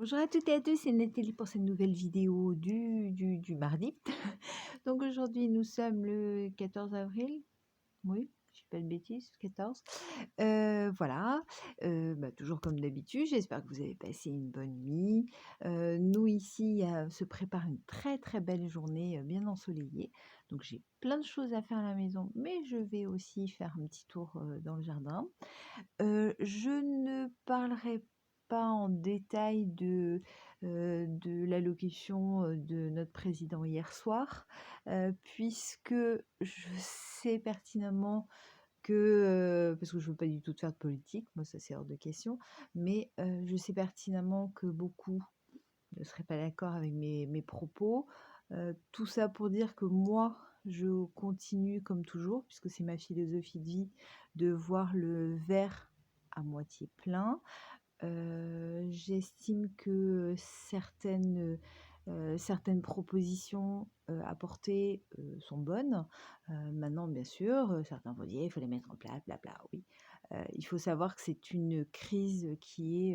Bonjour à toutes et à tous, c'est Nathalie pour cette nouvelle vidéo du mardi. Donc aujourd'hui, nous sommes le 14 avril. Oui, je dis pas de bêtises, 14. Voilà, toujours comme d'habitude, j'espère que vous avez passé une bonne nuit. Nous ici, se prépare une très très belle journée bien ensoleillée. Donc j'ai plein de choses à faire à la maison, mais je vais aussi faire un petit tour dans le jardin. Je ne parlerai pas en détail de l'allocution, de notre président hier soir, puisque je sais pertinemment que, parce que je veux pas du tout faire de politique, moi ça c'est hors de question, mais je sais pertinemment que beaucoup ne seraient pas d'accord avec mes propos. Tout ça pour dire que moi, je continue comme toujours, puisque c'est ma philosophie de vie, de voir le verre à moitié plein. J'estime que certaines propositions apportées sont bonnes. Maintenant, bien sûr, certains vont dire il faut les mettre en place, blabla. Oui, il faut savoir que c'est une crise qui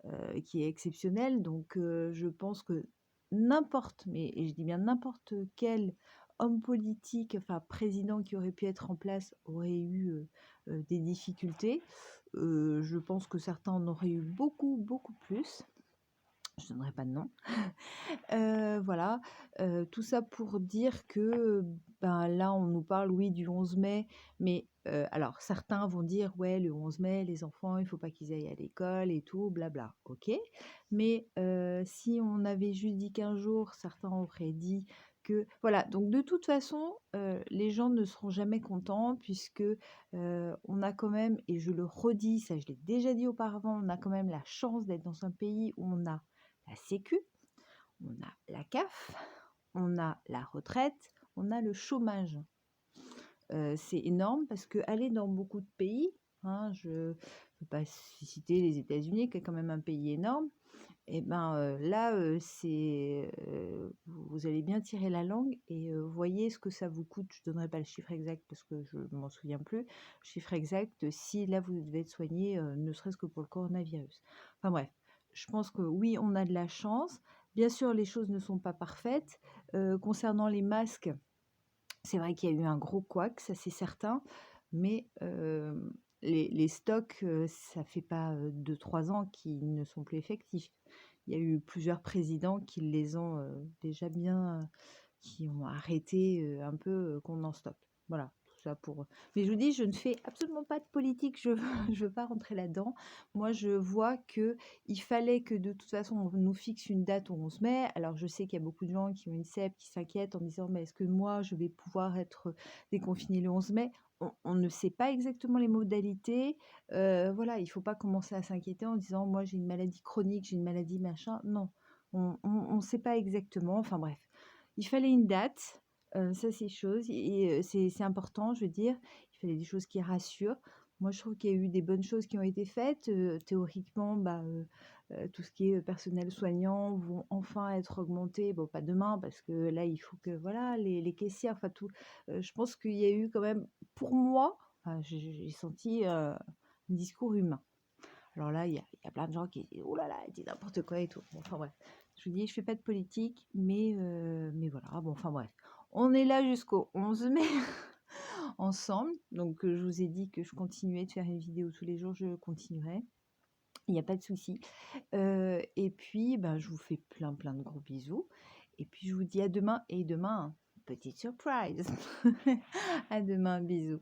est exceptionnelle. Donc, je pense que n'importe, mais et je dis bien n'importe quel homme politique, enfin président qui aurait pu être en place aurait eu des difficultés. Je pense que certains en auraient eu beaucoup, beaucoup plus. Je donnerai pas de nom. Voilà, tout ça pour dire que, ben, là, on nous parle, oui, du 11 mai, mais alors certains vont dire: «Ouais, le 11 mai, les enfants, il faut pas qu'ils aillent à l'école et tout, blabla». OK, mais si on avait juste dit 15 jours, certains auraient dit que voilà, donc de toute façon, les gens ne seront jamais contents puisque, on a quand même, et je le redis, ça je l'ai déjà dit auparavant, on a quand même la chance d'être dans un pays où on a la sécu, on a la CAF, on a la retraite, on a le chômage. C'est énorme parce qu'aller dans beaucoup de pays, hein, je ne peux pas citer les États-Unis, qui est quand même un pays énorme, et ben là, vous allez bien tirer la langue et voyez ce que ça vous coûte. Je ne donnerai pas le chiffre exact parce que je ne m'en souviens plus. Le chiffre exact, si là vous devez être soigné, ne serait-ce que pour le coronavirus. Enfin bref, je pense que oui, on a de la chance. Bien sûr, les choses ne sont pas parfaites. Concernant les masques, c'est vrai qu'il y a eu un gros couac, ça c'est certain, mais les stocks, ça fait pas 2-3 ans qu'ils ne sont plus effectifs. Il y a eu plusieurs présidents qui les ont déjà bien, qui ont arrêté un peu qu'on en stocke. Voilà, tout ça pour. Mais je vous dis, je ne fais absolument pas de politique, je je veux pas rentrer là-dedans. Moi, je vois que il fallait que de toute façon, on nous fixe une date au 11 mai. Alors, je sais qu'il y a beaucoup de gens qui ont une CEP, qui s'inquiètent en disant, mais est-ce que moi, je vais pouvoir être déconfinée le 11 mai? On ne sait pas exactement les modalités. Voilà, il faut pas commencer à s'inquiéter en disant, moi, j'ai une maladie chronique, j'ai une maladie machin. Non, on ne sait pas exactement. Enfin bref, il fallait une date, ça c'est chose et c'est important, je veux dire. Il fallait des choses qui rassurent. Moi, je trouve qu'il y a eu des bonnes choses qui ont été faites. Théoriquement, tout ce qui est personnel soignant vont enfin être augmentés. Bon, pas demain parce que là, il faut que voilà, les caissières, enfin tout. Je pense qu'il y a eu quand même, pour moi, enfin, j'ai senti un discours humain. Alors là, il y a plein de gens qui disent: «Oh là là, elle dit n'importe quoi et tout». Bon, enfin bref, je vous dis, je fais pas de politique, mais voilà, bon, enfin bref. On est là jusqu'au 11 mai ensemble, donc je vous ai dit que je continuais de faire une vidéo tous les jours, je continuerai. Il n'y a pas de souci. Et puis, ben, je vous fais plein, plein de gros bisous et puis je vous dis à demain et demain, petite surprise. À demain, bisous.